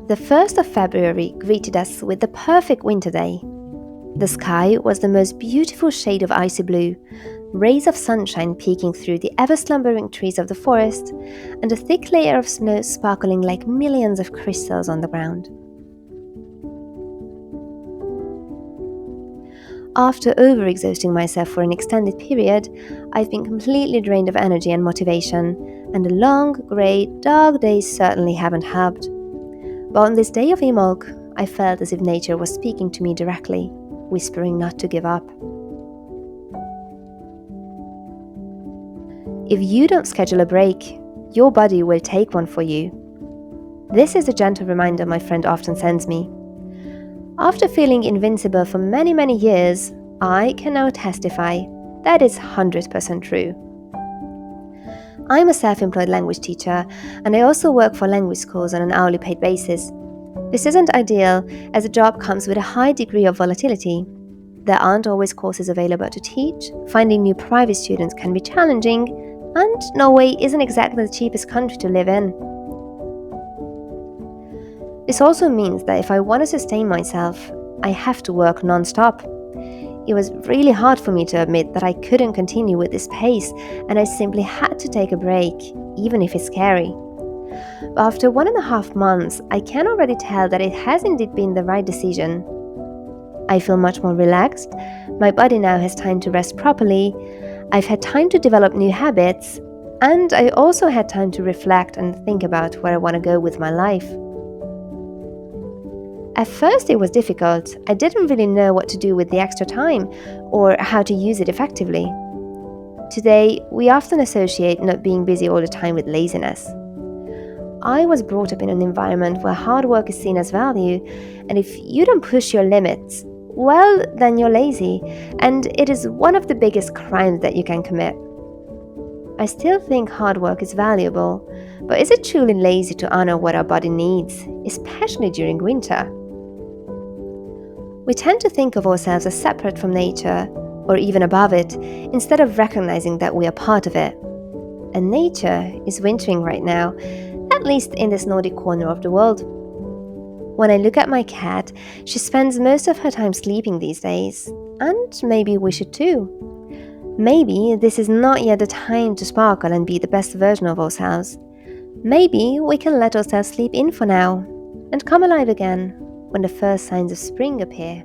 The 1st of February greeted us with the perfect winter day. The sky was the most beautiful shade of icy blue, rays of sunshine peeking through the ever-slumbering trees of the forest, and a thick layer of snow sparkling like millions of crystals on the ground. After overexhausting myself for an extended period, I've been completely drained of energy and motivation, and the long, grey, dark days certainly haven't helped. But on this day of Imbolc, I felt as if nature was speaking to me directly, whispering not to give up. If you don't schedule a break, your body will take one for you. This is a gentle reminder my friend often sends me. After feeling invincible for many years, I can now testify that is 100% true. I'm a self-employed language teacher, and I also work for language schools on an hourly paid basis. This isn't ideal, as a job comes with a high degree of volatility. There aren't always courses available to teach, finding new private students can be challenging, and Norway isn't exactly the cheapest country to live in. This also means that if I want to sustain myself, I have to work non-stop. It was really hard for me to admit that I couldn't continue with this pace, and I simply had to take a break, even if it's scary. But after 1.5 months, I can already tell that it has indeed been the right decision. I feel much more relaxed, my body now has time to rest properly, I've had time to develop new habits, and I also had time to reflect and think about where I want to go with my life. At first it was difficult. I didn't really know what to do with the extra time or how to use it effectively. Today, we often associate not being busy all the time with laziness. I was brought up in an environment where hard work is seen as value, and if you don't push your limits, well, then you're lazy, and it is one of the biggest crimes that you can commit. I still think hard work is valuable, but is it truly lazy to honor what our body needs, especially during winter? We tend to think of ourselves as separate from nature, or even above it, instead of recognizing that we are part of it. And nature is wintering right now, at least in this Nordic corner of the world. When I look at my cat, she spends most of her time sleeping these days, and maybe we should too. Maybe this is not yet the time to sparkle and be the best version of ourselves. Maybe we can let ourselves sleep in for now, and come alive again when the first signs of spring appear.